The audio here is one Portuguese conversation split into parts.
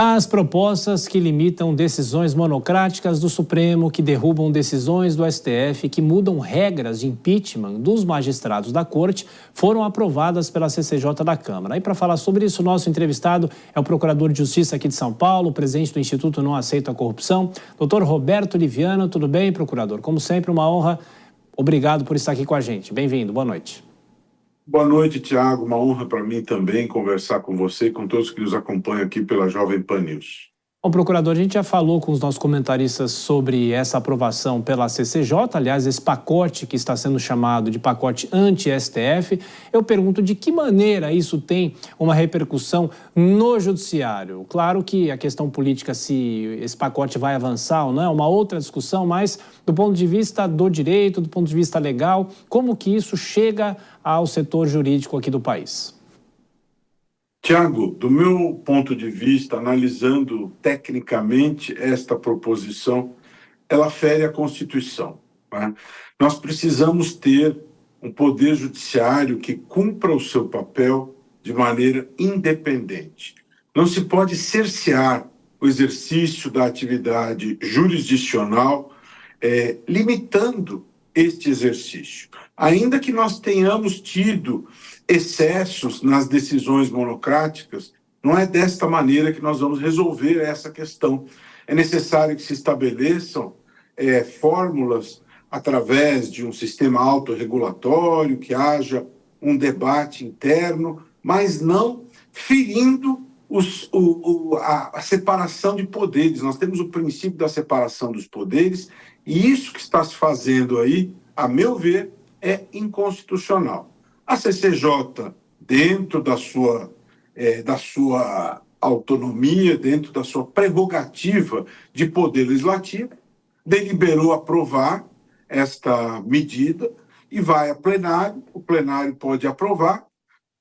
As propostas que limitam decisões monocráticas do Supremo, que derrubam decisões do STF, que mudam regras de impeachment dos magistrados da Corte, foram aprovadas pela CCJ da Câmara. E para falar sobre isso, nosso entrevistado é o Procurador de Justiça aqui de São Paulo, presidente do Instituto Não Aceito a Corrupção, Dr. Roberto Liviano. Tudo bem, procurador? Como sempre, uma honra. Obrigado por estar aqui com a gente. Bem-vindo. Boa noite. Boa noite, Tiago. Uma honra para mim também conversar com você e com todos que nos acompanham aqui pela Jovem Pan News. Bom, procurador, a gente já falou com os nossos comentaristas sobre essa aprovação pela CCJ, aliás, esse pacote que está sendo chamado de pacote anti-STF. Eu pergunto de que maneira isso tem uma repercussão no judiciário. Claro que a questão política, se esse pacote vai avançar ou não, é uma outra discussão, mas do ponto de vista do direito, do ponto de vista legal, como que isso chega ao setor jurídico aqui do país? Tiago, do meu ponto de vista, analisando tecnicamente esta proposição, ela fere a Constituição, né? Nós precisamos ter um poder judiciário que cumpra o seu papel de maneira independente. Não se pode cercear o exercício da atividade jurisdicional, limitando este exercício. Ainda que nós tenhamos tido excessos nas decisões monocráticas, não é desta maneira que nós vamos resolver essa questão. É necessário que se estabeleçam fórmulas através de um sistema autorregulatório, que haja um debate interno, mas não ferindo a separação de poderes. Nós temos o princípio da separação dos poderes, e isso que está se fazendo aí, a meu ver, é inconstitucional. A CCJ, dentro da sua autonomia, dentro da sua prerrogativa de poder legislativo, deliberou aprovar esta medida e vai a plenário, o plenário pode aprovar.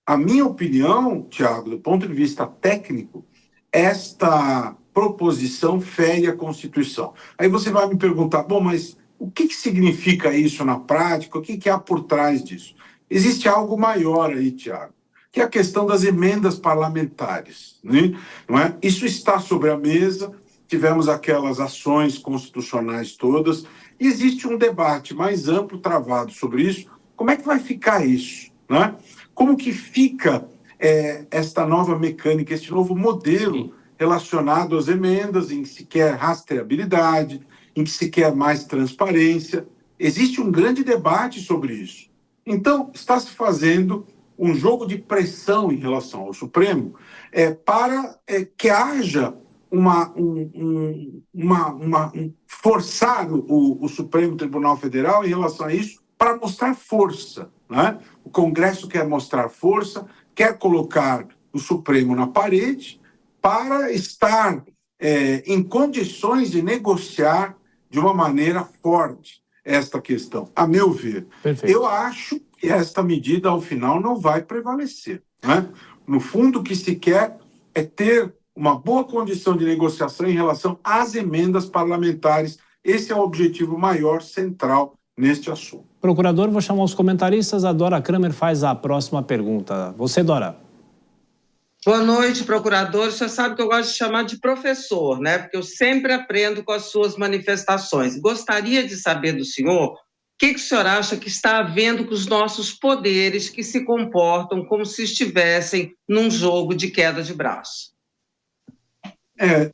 A minha opinião, Tiago, do ponto de vista técnico, esta proposição fere a Constituição. Aí você vai me perguntar, bom, mas o que significa isso na prática? O que há por trás disso? Existe algo maior aí, Tiago, que é a questão das emendas parlamentares, né? Não é? Isso está sobre a mesa, tivemos aquelas ações constitucionais todas, e existe um debate mais amplo travado sobre isso. Como é que vai ficar isso, né? Como que fica esta nova mecânica, este novo modelo relacionado às emendas, em que se quer rastreabilidade, em que se quer mais transparência? Existe um grande debate sobre isso. Então, está se fazendo um jogo de pressão em relação ao Supremo para que haja forçar o Supremo Tribunal Federal em relação a isso para mostrar força, né? O Congresso quer mostrar força, quer colocar o Supremo na parede para estar em condições de negociar de uma maneira forte esta questão, a meu ver. Perfeito. Eu acho que esta medida, ao final, não vai prevalecer, né? No fundo, o que se quer é ter uma boa condição de negociação em relação às emendas parlamentares. Esse é o objetivo maior, central, neste assunto. Procurador, vou chamar os comentaristas. A Dora Kramer faz a próxima pergunta. Você, Dora. Boa noite, procurador. O senhor sabe que eu gosto de chamar de professor, né? Porque eu sempre aprendo com as suas manifestações. Gostaria de saber do senhor o que o senhor acha que está havendo com os nossos poderes que se comportam como se estivessem num jogo de queda de braço.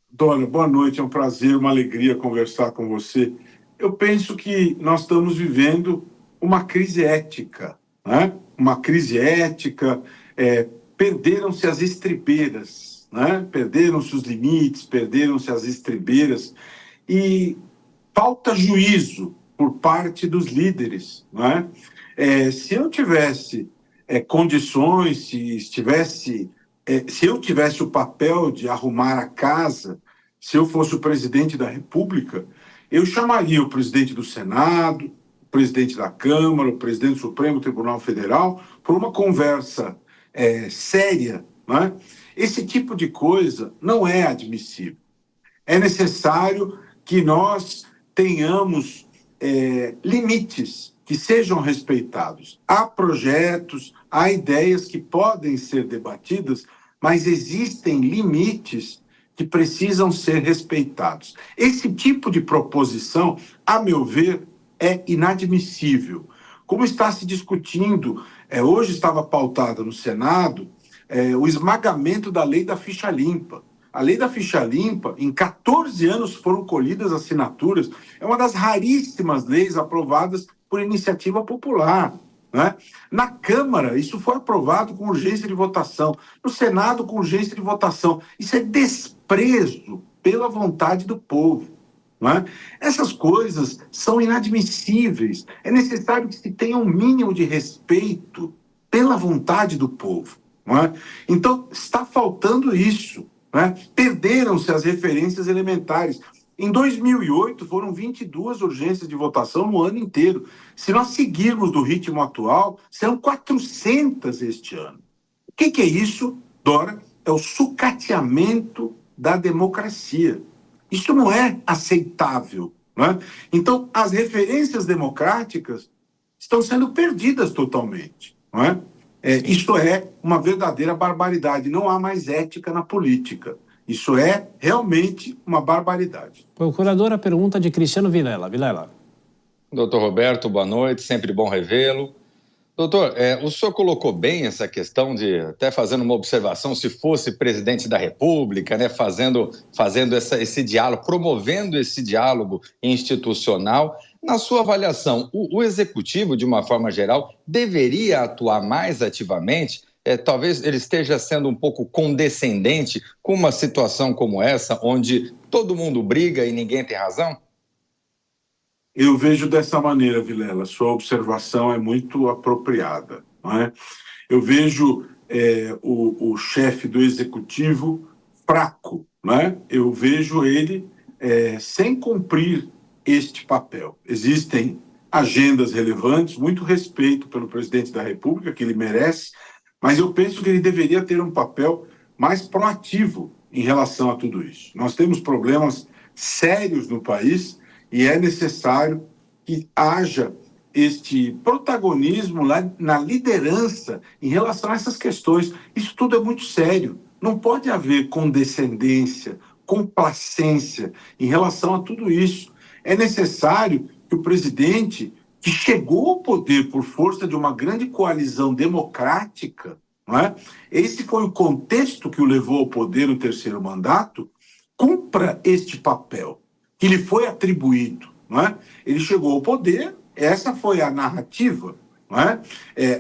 Dora, boa noite. É um prazer, uma alegria conversar com você. Eu penso que nós estamos vivendo uma crise ética, né? Uma crise ética, perderam-se as estribeiras, né? Perderam-se os limites, perderam-se as estribeiras e falta juízo por parte dos líderes, né? Se eu tivesse condições, se eu tivesse o papel de arrumar a casa, se eu fosse o presidente da República, eu chamaria o presidente do Senado, o presidente da Câmara, o presidente do Supremo Tribunal Federal, por uma conversa séria, né? Esse tipo de coisa não é admissível. É necessário que nós tenhamos limites que sejam respeitados. Há projetos, há ideias que podem ser debatidas, mas existem limites que precisam ser respeitados. Esse tipo de proposição, a meu ver, é inadmissível. Como está se discutindo, hoje estava pautada no Senado, o esmagamento da lei da ficha limpa. A lei da ficha limpa, em 14 anos foram colhidas assinaturas, é uma das raríssimas leis aprovadas por iniciativa popular. Né? Na Câmara, isso foi aprovado com urgência de votação. No Senado, com urgência de votação. Isso é desprezo pela vontade do povo. Não é? Essas coisas são inadmissíveis. É necessário que se tenha um mínimo de respeito pela vontade do povo. Não é? Então, está faltando isso. Não é? Perderam-se as referências elementares. Em 2008, foram 22 urgências de votação no ano inteiro. Se nós seguirmos do ritmo atual, serão 400 este ano. O que é isso, Dora? É o sucateamento da democracia. Isso não é aceitável. Não é? Então, as referências democráticas estão sendo perdidas totalmente. Não é? Isto é uma verdadeira barbaridade. Não há mais ética na política. Isso é realmente uma barbaridade. Procurador, a pergunta de Cristiano Vilela. Vilela. Doutor Roberto, boa noite, sempre bom revê-lo. Doutor, o senhor colocou bem essa questão de, até fazendo uma observação, se fosse presidente da República, né, fazendo esse diálogo, promovendo esse diálogo institucional. Na sua avaliação, o Executivo, de uma forma geral, deveria atuar mais ativamente? Talvez ele esteja sendo um pouco condescendente com uma situação como essa, onde todo mundo briga e ninguém tem razão? Eu vejo dessa maneira, Vilela. Sua observação é muito apropriada. Não é? Eu vejo o chefe do Executivo fraco. Não é? Eu vejo ele sem cumprir este papel. Existem agendas relevantes, muito respeito pelo presidente da República, que ele merece, mas eu penso que ele deveria ter um papel mais proativo em relação a tudo isso. Nós temos problemas sérios no país e é necessário que haja este protagonismo na liderança em relação a essas questões. Isso tudo é muito sério. Não pode haver condescendência, complacência em relação a tudo isso. É necessário que o presidente, que chegou ao poder por força de uma grande coalizão democrática, não é? Esse foi o contexto que o levou ao poder no terceiro mandato, cumpra este papel que lhe foi atribuído. Não é? Ele chegou ao poder, essa foi a narrativa. Não é?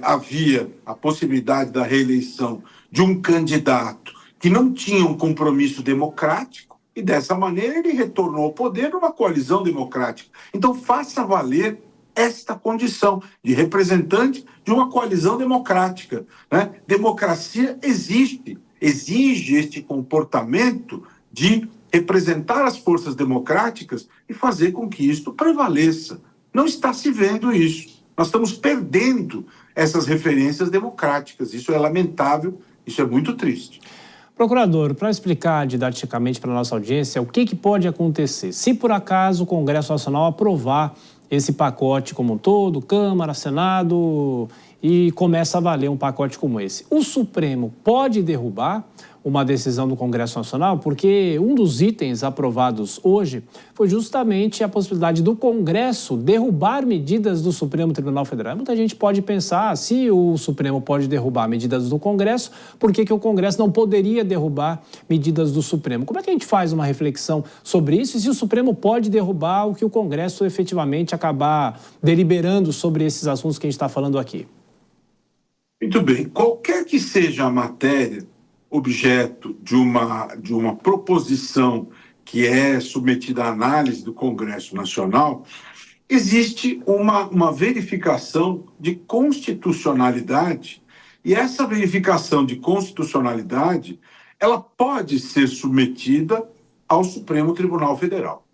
Havia a possibilidade da reeleição de um candidato que não tinha um compromisso democrático, e dessa maneira ele retornou ao poder numa coalizão democrática. Então faça valer esta condição de representante de uma coalizão democrática. Né? Democracia exige este comportamento de representar as forças democráticas e fazer com que isto prevaleça. Não está se vendo isso. Nós estamos perdendo essas referências democráticas. Isso é lamentável, isso é muito triste. Procurador, para explicar didaticamente para a nossa audiência o que pode acontecer se por acaso o Congresso Nacional aprovar esse pacote como um todo, Câmara, Senado, e começa a valer um pacote como esse. O Supremo pode derrubar uma decisão do Congresso Nacional? Porque um dos itens aprovados hoje foi justamente a possibilidade do Congresso derrubar medidas do Supremo Tribunal Federal. Muita gente pode pensar, se o Supremo pode derrubar medidas do Congresso, por que o Congresso não poderia derrubar medidas do Supremo? Como é que a gente faz uma reflexão sobre isso e se o Supremo pode derrubar o que o Congresso efetivamente acabar deliberando sobre esses assuntos que a gente está falando aqui? Muito bem. Qualquer que seja a matéria objeto de uma proposição que é submetida à análise do Congresso Nacional, existe uma verificação de constitucionalidade, e essa verificação de constitucionalidade ela pode ser submetida ao Supremo Tribunal Federal.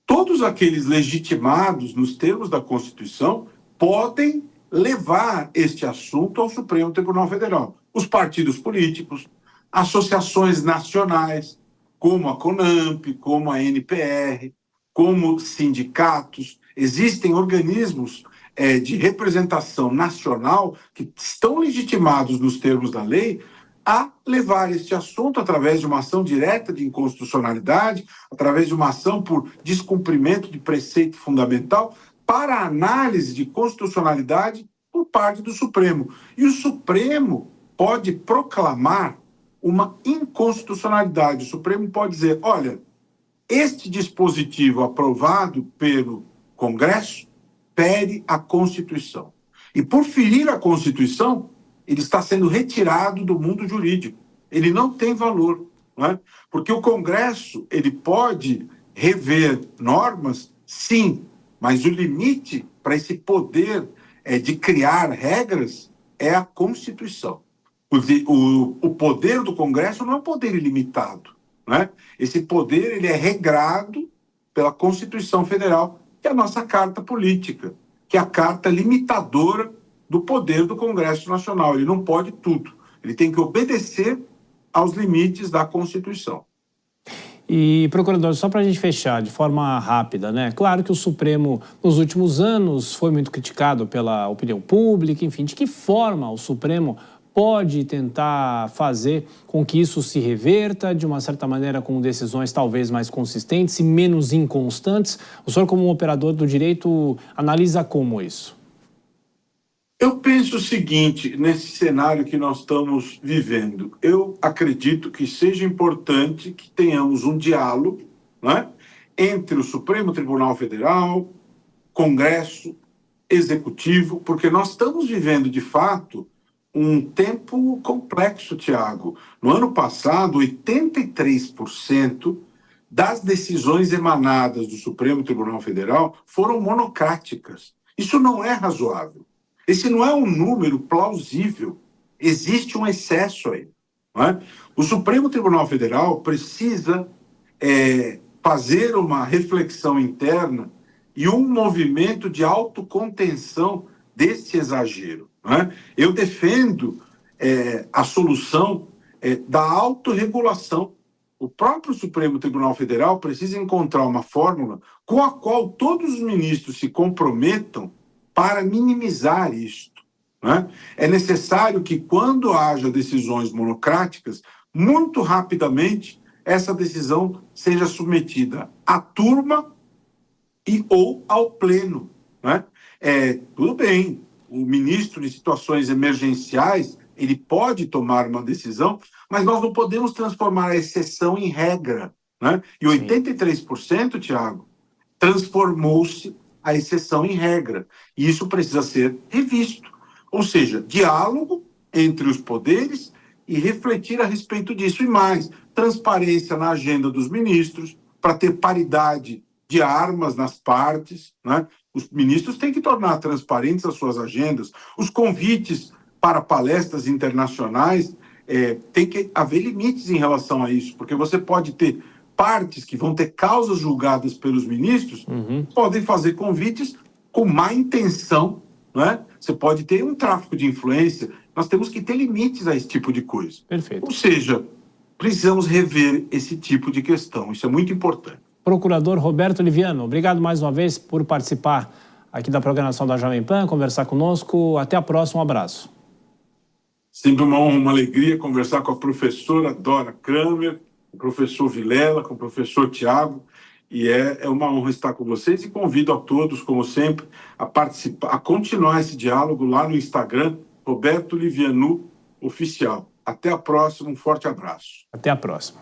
Todos aqueles legitimados nos termos da Constituição podem levar este assunto ao Supremo Tribunal Federal. Os partidos políticos, associações nacionais, como a CONAMP, como a NPR, como sindicatos. Existem organismos de representação nacional que estão legitimados nos termos da lei a levar este assunto através de uma ação direta de inconstitucionalidade, através de uma ação por descumprimento de preceito fundamental, para análise de constitucionalidade por parte do Supremo. E o Supremo pode proclamar uma inconstitucionalidade. O Supremo pode dizer, olha, este dispositivo aprovado pelo Congresso fere a Constituição. E por ferir a Constituição, ele está sendo retirado do mundo jurídico. Ele não tem valor, não é? Porque o Congresso ele pode rever normas, sim, mas o limite para esse poder de criar regras é a Constituição. O poder do Congresso não é um poder ilimitado, né? Esse poder ele é regrado pela Constituição Federal, que é a nossa carta política, que é a carta limitadora do poder do Congresso Nacional. Ele não pode tudo. Ele tem que obedecer aos limites da Constituição. E, procurador, só para a gente fechar de forma rápida, né? Claro que o Supremo, nos últimos anos, foi muito criticado pela opinião pública, enfim, de que forma o Supremo pode tentar fazer com que isso se reverta, de uma certa maneira, com decisões talvez mais consistentes e menos inconstantes? O senhor, como um operador do direito, analisa como isso? Eu penso o seguinte, nesse cenário que nós estamos vivendo, eu acredito que seja importante que tenhamos um diálogo, né, entre o Supremo Tribunal Federal, Congresso, Executivo, porque nós estamos vivendo, de fato, um tempo complexo, Tiago. No ano passado, 83% das decisões emanadas do Supremo Tribunal Federal foram monocráticas. Isso não é razoável. Esse não é um número plausível. Existe um excesso aí, não é? O Supremo Tribunal Federal precisa fazer uma reflexão interna e um movimento de autocontenção desse exagero, não é? Eu defendo a solução da autorregulação. O próprio Supremo Tribunal Federal precisa encontrar uma fórmula com a qual todos os ministros se comprometam para minimizar isto, né? É necessário que, quando haja decisões monocráticas, muito rapidamente essa decisão seja submetida à turma ou ao pleno, né? Tudo bem, o ministro em situações emergenciais ele pode tomar uma decisão, mas nós não podemos transformar a exceção em regra, né? E 83%, Tiago, transformou-se a exceção em regra. E isso precisa ser revisto. Ou seja, diálogo entre os poderes e refletir a respeito disso. E mais, transparência na agenda dos ministros, para ter paridade de armas nas partes, né? Os ministros têm que tornar transparentes as suas agendas. Os convites para palestras internacionais, tem que haver limites em relação a isso, porque você pode ter partes que vão ter causas julgadas pelos ministros, podem fazer convites com má intenção, né? Você pode ter um tráfico de influência. Nós temos que ter limites a esse tipo de coisa. Perfeito. Ou seja, precisamos rever esse tipo de questão. Isso é muito importante. Procurador Roberto Liviano, obrigado mais uma vez por participar aqui da programação da Jovem Pan, conversar conosco. Até a próxima, um abraço. Sempre uma honra, uma alegria conversar com a professora Dora Kramer, com o professor Vilela, com o professor Tiago, e é uma honra estar com vocês e convido a todos, como sempre, a participar, a continuar esse diálogo lá no Instagram, Roberto Liviano Oficial. Até a próxima, um forte abraço. Até a próxima.